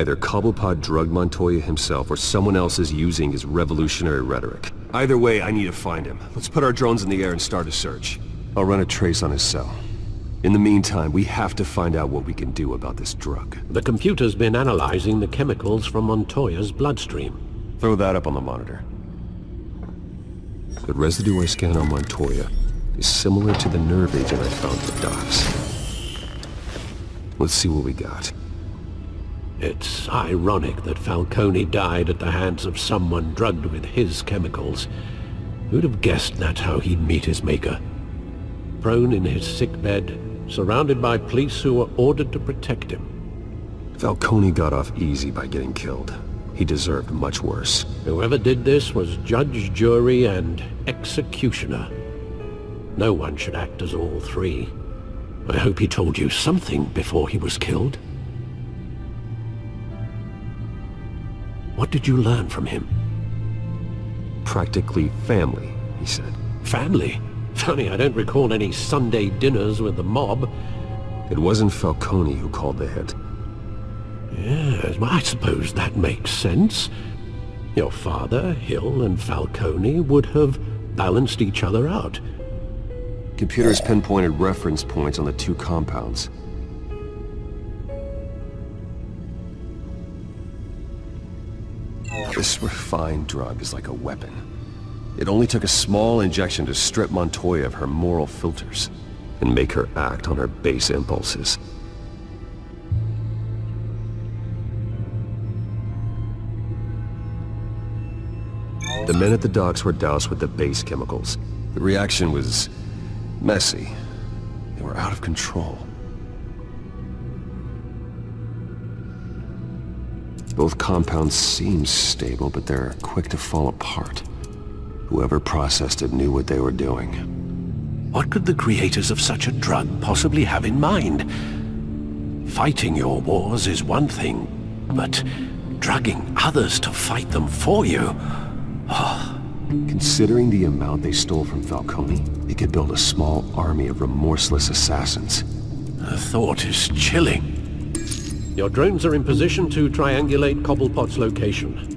Either Cobblepot drugged Montoya himself or someone else is using his revolutionary rhetoric. Either way, I need to find him. Let's put our drones in the air and start a search. I'll run a trace on his cell. In the meantime, we have to find out what we can do about this drug. The computer's been analyzing the chemicals from Montoya's bloodstream. Throw that up on the monitor. The residue I scan on Montoya is similar to the nerve agent I found at the docks. Let's see what we got. It's ironic that Falcone died at the hands of someone drugged with his chemicals. Who'd have guessed that's how he'd meet his maker? Prone in his sickbed, surrounded by police who were ordered to protect him. Falcone got off easy by getting killed. He deserved much worse. Whoever did this was judge, jury, and executioner. No one should act as all three. I hope he told you something before he was killed. What did you learn from him? Practically family, he said. Family? Funny, I don't recall any Sunday dinners with the mob. It wasn't Falcone who called the hit. Yes, well, I suppose that makes sense. Your father, Hill, and Falcone would have balanced each other out. Computers pinpointed reference points on the two compounds. This refined drug is like a weapon. It only took a small injection to strip Montoya of her moral filters and make her act on her base impulses. The men at the docks were doused with the base chemicals. The reaction was messy. They were out of control. Both compounds seem stable, but they're quick to fall apart. Whoever processed it knew what they were doing. What could the creators of such a drug possibly have in mind? Fighting your wars is one thing, but drugging others to fight them for you? Considering the amount they stole from Falcone, they could build a small army of remorseless assassins. The thought is chilling. Your drones are in position to triangulate Cobblepot's location.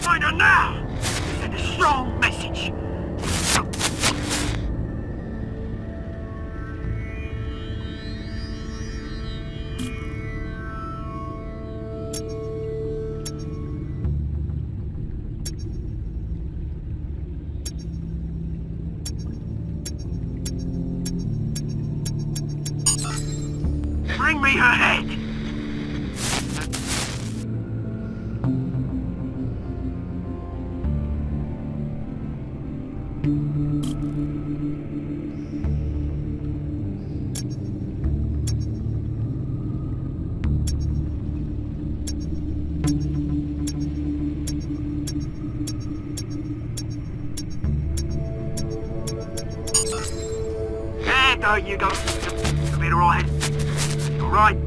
Find her now! Send a strong message. Bring me her head! There you go. You'll be alright. Alright.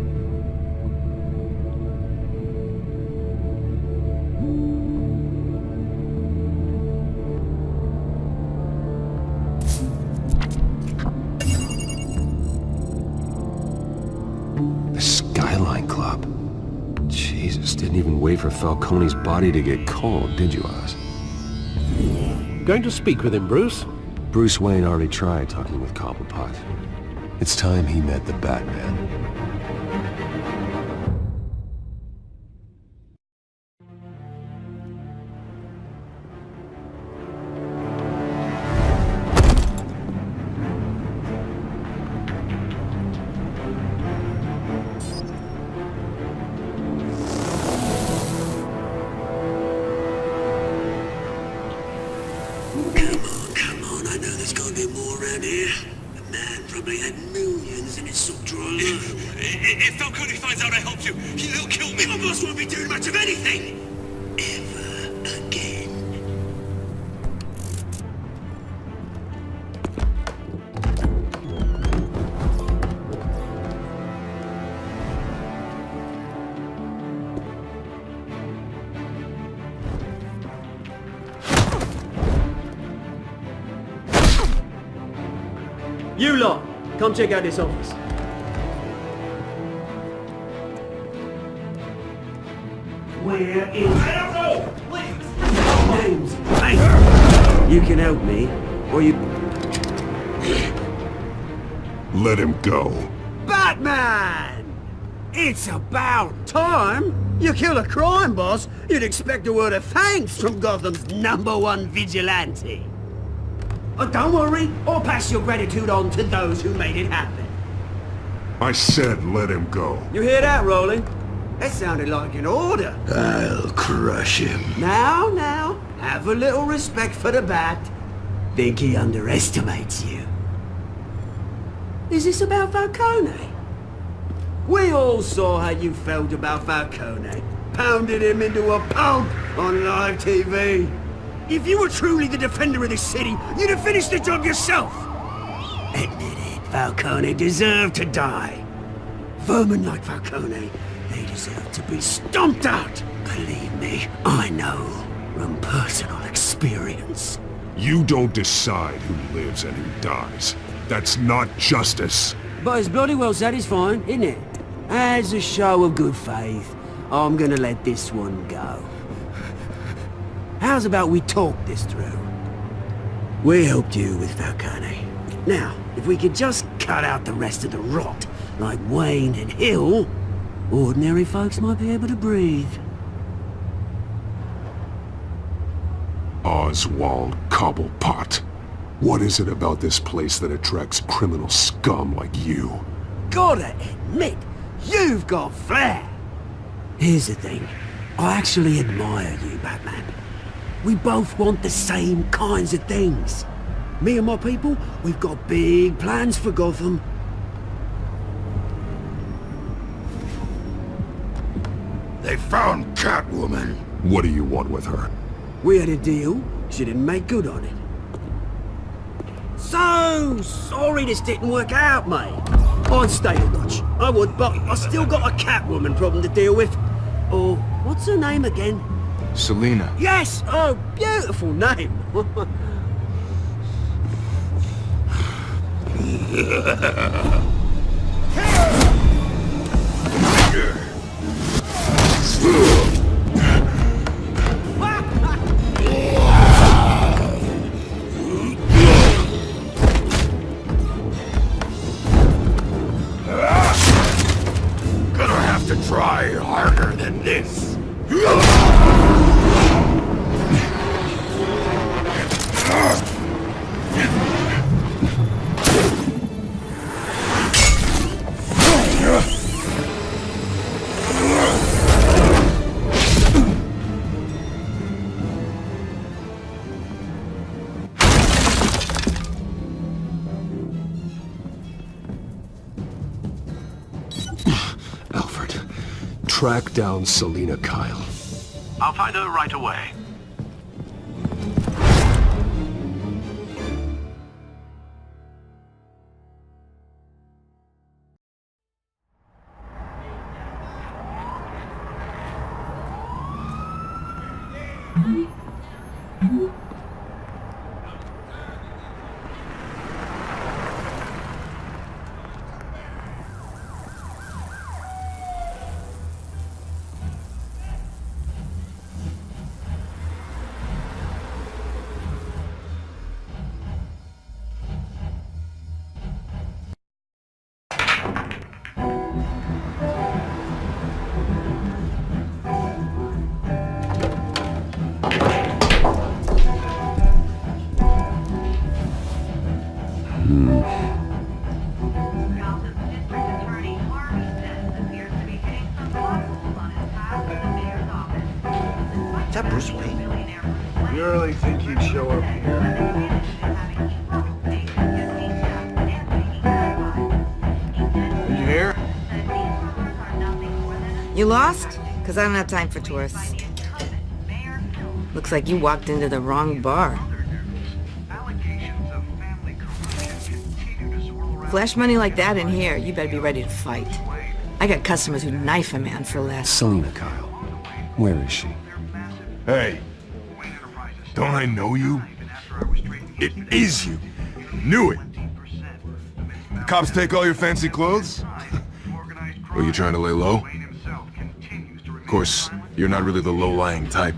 The Skyline Club. Jesus, didn't even wait for Falcone's body to get cold, did you, Oz? Going to speak with him, Bruce? Bruce Wayne already tried talking with Cobblepot. It's time he met the Batman. Come on, I know there's gotta be more around here. The man probably had millions in his sock drawer. If Falcone finds out I helped you, he'll kill me. My boss won't be doing much of anything! Ever again. You lot, come check out this office. Where is... I don't know! Please! Names? Hey! You can help me, or you... Let him go. Batman! It's about time! You kill a crime boss, you'd expect a word of thanks from Gotham's #1 vigilante. Oh, don't worry, I'll pass your gratitude on to those who made it happen. I said let him go. You hear that, Roland? That sounded like an order. I'll crush him. Now, have a little respect for the Bat. Think he underestimates you. Is this about Falcone? We all saw how you felt about Falcone. Pounded him into a pulp on live TV. If you were truly the defender of this city, you'd have finished the job yourself. Admit it, Falcone deserved to die. Vermin like Falcone, they deserve to be stomped out. Believe me, I know from personal experience. You don't decide who lives and who dies. That's not justice. But it's bloody well satisfying, isn't it? As a show of good faith, I'm gonna let this one go. How's about we talk this through? We helped you with Falcone. Now, if we could just cut out the rest of the rot, like Wayne and Hill, ordinary folks might be able to breathe. Oswald Cobblepot. What is it about this place that attracts criminal scum like you? Gotta admit, you've got flair. Here's the thing. I actually admire you, Batman. We both want the same kinds of things. Me and my people, we've got big plans for Gotham. They found Catwoman. What do you want with her? We had a deal. She didn't make good on it. So sorry this didn't work out, mate. I'd stay a watch. I would, but I still got a Catwoman problem to deal with. Or, what's her name again? Selina. Yes! Oh, beautiful name. Gonna have to try harder than this. Alfred, track down Selina Kyle. I'll find her right away. that Bruce Wayne? You really think he'd show up here? Are you here? You lost? Because I don't have time for tourists. Looks like you walked into the wrong bar. Flash money like that in here, you better be ready to fight. I got customers who knife a man for less. Selina Kyle. Where is she? Hey. Don't I know you? It is you. Knew it. Cops take all your fancy clothes? Were you trying to lay low? Of course, you're not really the low-lying type.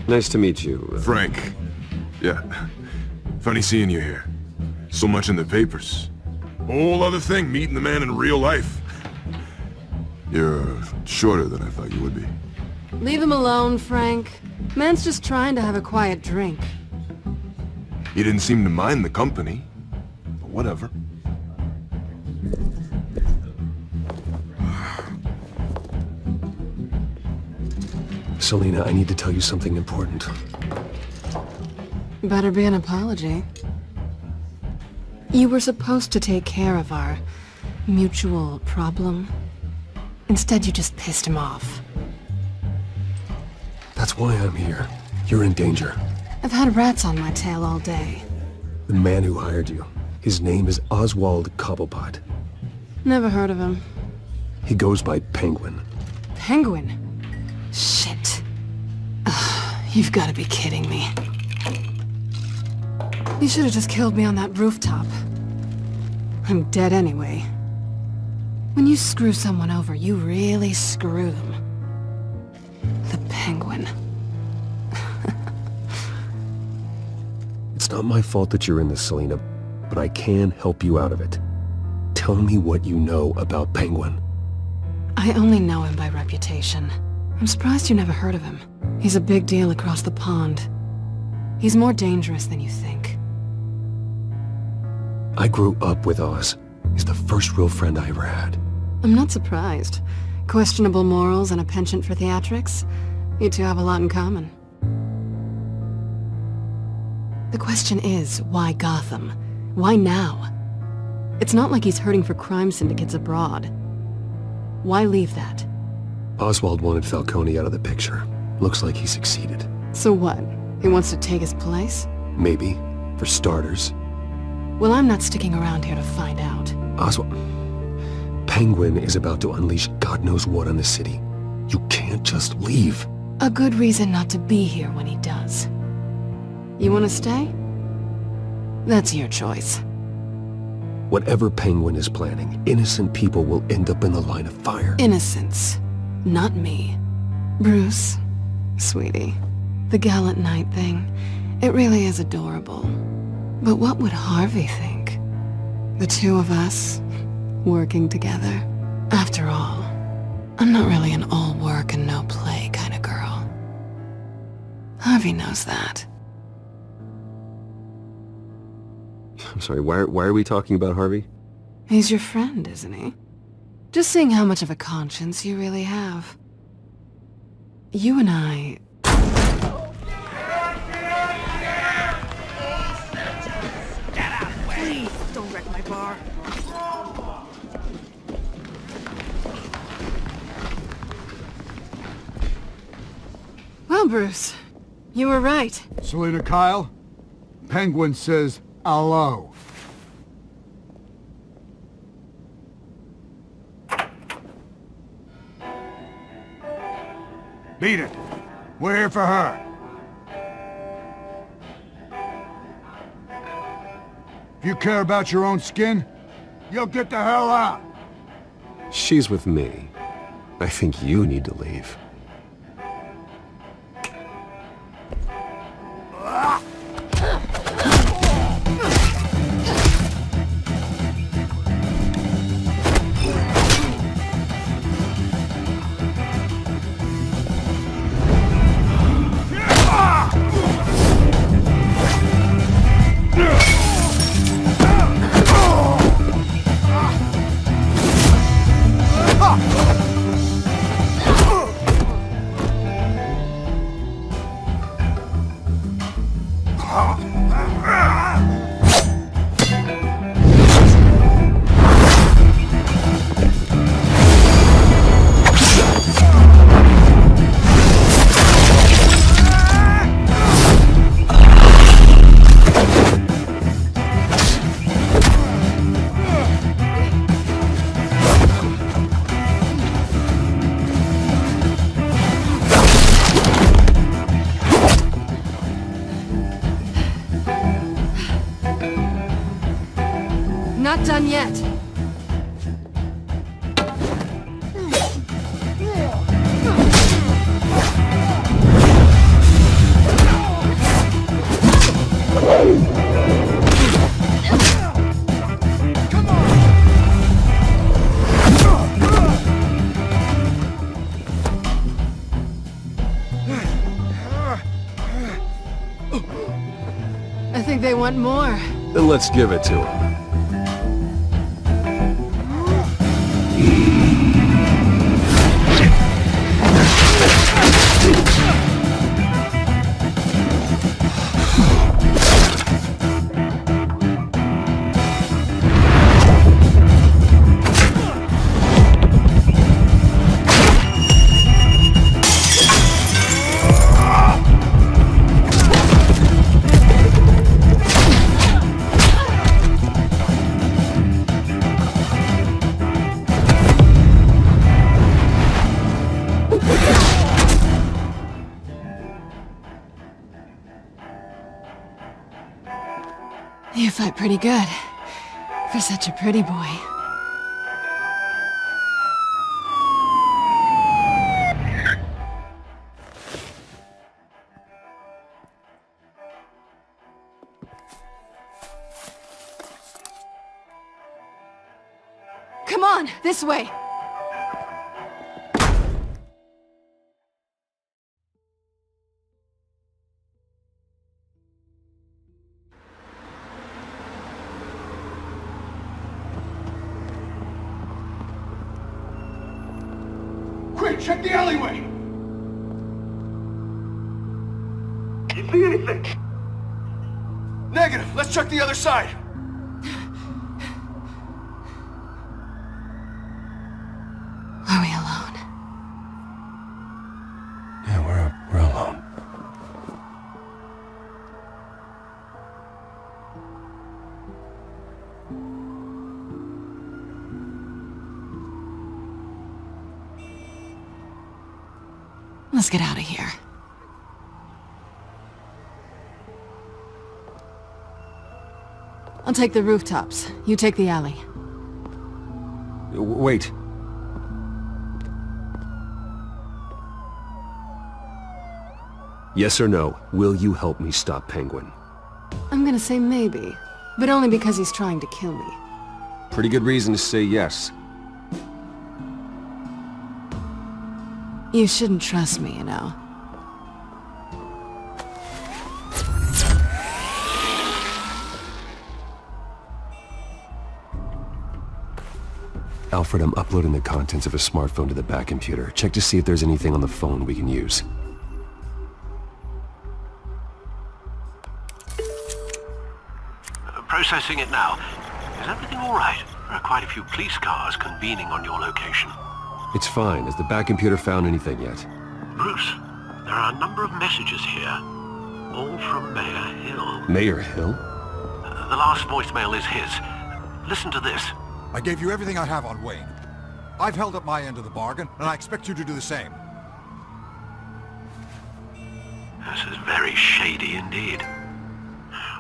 Nice to meet you. Frank. Yeah. Funny seeing you here. So much in the papers. Whole other thing, meeting the man in real life. You're shorter than I thought you would be. Leave him alone, Frank. Man's just trying to have a quiet drink. You didn't seem to mind the company. But whatever. Selina, I need to tell you something important. Better be an apology. You were supposed to take care of our mutual problem. Instead, you just pissed him off. That's why I'm here. You're in danger. I've had rats on my tail all day. The man who hired you, his name is Oswald Cobblepot. Never heard of him. He goes by Penguin. Penguin? Shit. Ugh, you've got to be kidding me. You should have just killed me on that rooftop. I'm dead anyway. When you screw someone over, you really screw them. The Penguin. It's not my fault that you're in this, Selina, but I can help you out of it. Tell me what you know about Penguin. I only know him by reputation. I'm surprised you never heard of him. He's a big deal across the pond. He's more dangerous than you think. I grew up with Oz. He's the first real friend I ever had. I'm not surprised. Questionable morals and a penchant for theatrics. You two have a lot in common. The question is, why Gotham? Why now? It's not like he's hurting for crime syndicates abroad. Why leave that? Oswald wanted Falcone out of the picture. Looks like he succeeded. So what? He wants to take his place? Maybe. For starters. Well, I'm not sticking around here to find out. Oswald... Penguin is about to unleash God knows what on the city. You can't just leave. A good reason not to be here when he does. You want to stay? That's your choice. Whatever Penguin is planning, innocent people will end up in the line of fire. Innocence. Not me. Bruce, sweetie, the gallant knight thing, it really is adorable. But what would Harvey think? The two of us, working together. After all, I'm not really an all work and no play kind of girl. Harvey knows that. I'm sorry, why are we talking about Harvey? He's your friend, isn't he? Just seeing how much of a conscience you really have. You and I... Please, don't wreck my bar. Well, Bruce, you were right. Selina Kyle, Penguin says hello. Beat it. We're here for her. If you care about your own skin, you'll get the hell out. She's with me. I think you need to leave. yet. I think they want more. Then let's give it to him. You fight pretty good. For such a pretty boy. Come on, this way! Quick, check the alleyway! You see anything? Negative. Let's check the other side. Are we alone? Yeah, we're alone. Let's get out of here. I'll take the rooftops. You take the alley. Wait. Yes or no, will you help me stop Penguin? I'm gonna say maybe, but only because he's trying to kill me. Pretty good reason to say yes. You shouldn't trust me, you know. Alfred, I'm uploading the contents of a smartphone to the back computer. Check to see if there's anything on the phone we can use. Processing it now. Is everything all right? There are quite a few police cars convening on your location. It's fine. Has the back computer found anything yet? Bruce, there are a number of messages here. All from Mayor Hill. Mayor Hill? The last voicemail is his. Listen to this. I gave you everything I have on Wayne. I've held up my end of the bargain, and I expect you to do the same. This is very shady indeed.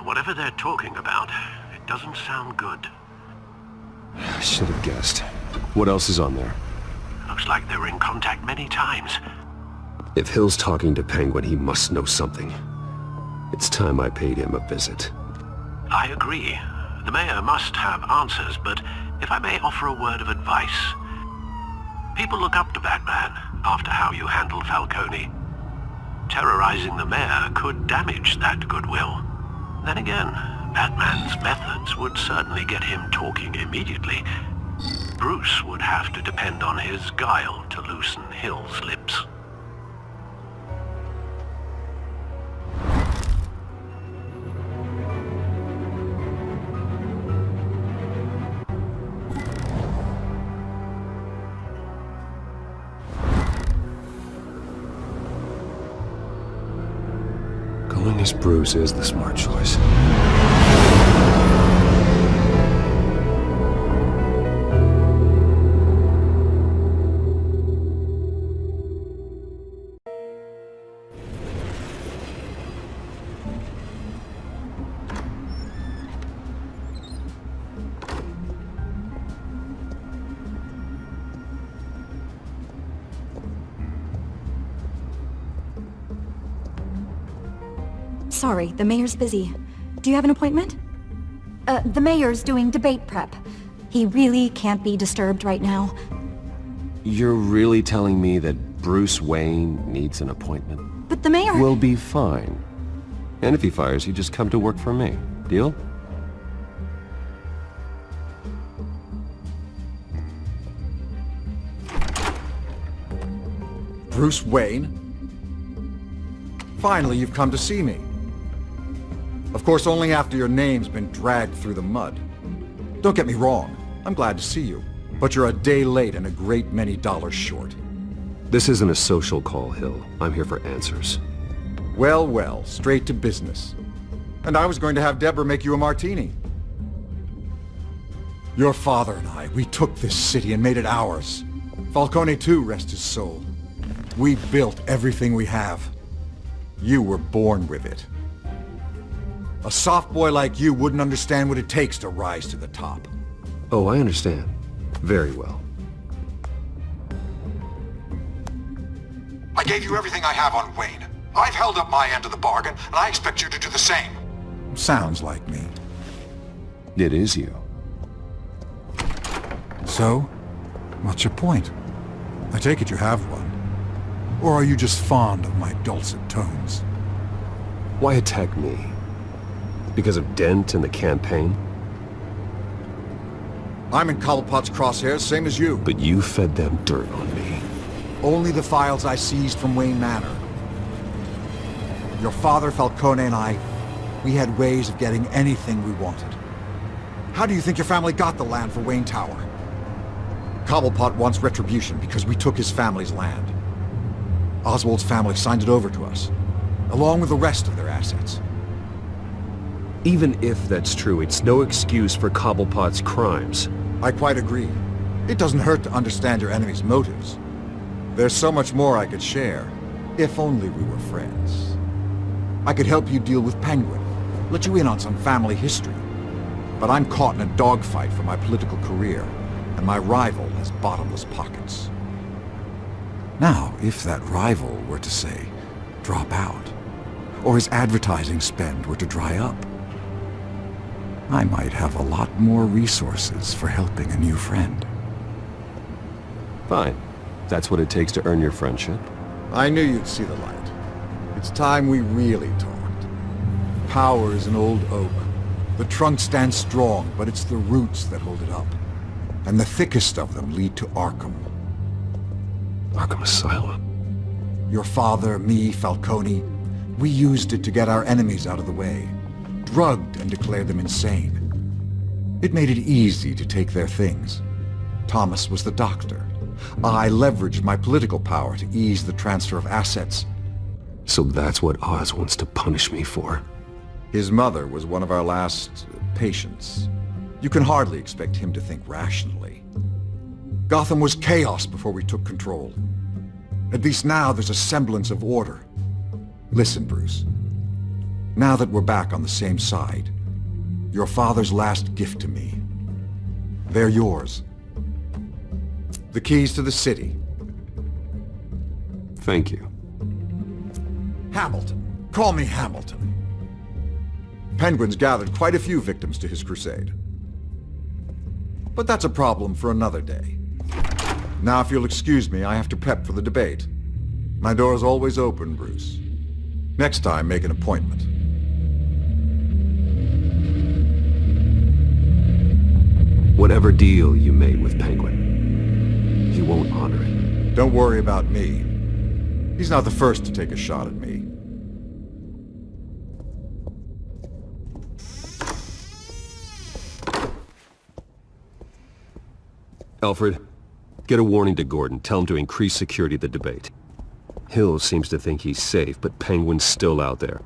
Whatever they're talking about, it doesn't sound good. I should have guessed. What else is on there? Looks like they were in contact many times. If Hill's talking to Penguin, he must know something. It's time I paid him a visit. I agree. The mayor must have answers, but if I may offer a word of advice. People look up to Batman after how you handled Falcone. Terrorizing the mayor could damage that goodwill. Then again, Batman's methods would certainly get him talking immediately. Bruce would have to depend on his guile to loosen Hill's lips. Going as Bruce is the smart choice. sorry, the mayor's busy. Do you have an appointment? The mayor's doing debate prep. He really can't be disturbed right now. You're really telling me that Bruce Wayne needs an appointment? But the mayor... We'll be fine. And if he fires you, just come to work for me. Deal? Bruce Wayne? Finally, you've come to see me. Of course, only after your name's been dragged through the mud. Don't get me wrong, I'm glad to see you. But you're a day late and a great many dollars short. This isn't a social call, Hill. I'm here for answers. Well, well, straight to business. And I was going to have Deborah make you a martini. Your father and I, we took this city and made it ours. Falcone too, rest his soul. We built everything we have. You were born with it. A soft boy like you wouldn't understand what it takes to rise to the top. Oh, I understand. Very well. I gave you everything I have on Wayne. I've held up my end of the bargain, and I expect you to do the same. Sounds like me. It is you. So, what's your point? I take it you have one. Or are you just fond of my dulcet tones? Why attack me? Because of Dent and the campaign? I'm in Cobblepot's crosshairs, same as you. But you fed them dirt on me. Only the files I seized from Wayne Manor. Your father, Falcone, and I, we had ways of getting anything we wanted. How do you think your family got the land for Wayne Tower? Cobblepot wants retribution because we took his family's land. Oswald's family signed it over to us, along with the rest of their assets. Even if that's true, it's no excuse for Cobblepot's crimes. I quite agree. It doesn't hurt to understand your enemy's motives. There's so much more I could share, if only we were friends. I could help you deal with Penguin, let you in on some family history. But I'm caught in a dogfight for my political career, and my rival has bottomless pockets. Now, if that rival were to, say, drop out, or his advertising spend were to dry up, I might have a lot more resources for helping a new friend. Fine. That's what it takes to earn your friendship. I knew you'd see the light. It's time we really talked. Power is an old oak. The trunk stands strong, but it's the roots that hold it up. And the thickest of them lead to Arkham. Arkham Asylum? Your father, me, Falcone, we used it to get our enemies out of the way. Drugged and declared them insane. It made it easy to take their things. Thomas was the doctor. I leveraged my political power to ease the transfer of assets. So that's what Oz wants to punish me for? His mother was one of our last patients. You can hardly expect him to think rationally. Gotham was chaos before we took control. At least now there's a semblance of order. Listen, Bruce. Now that we're back on the same side, your father's last gift to me, they're yours. The keys to the city. Thank you. Hamilton. Call me Hamilton. Penguin's gathered quite a few victims to his crusade. But that's a problem for another day. Now, if you'll excuse me, I have to prep for the debate. My door is always open, Bruce. Next time, make an appointment. Whatever deal you made with Penguin, he won't honor it. Don't worry about me. He's not the first to take a shot at me. Alfred, get a warning to Gordon. Tell him to increase security at the debate. Hill seems to think he's safe, but Penguin's still out there.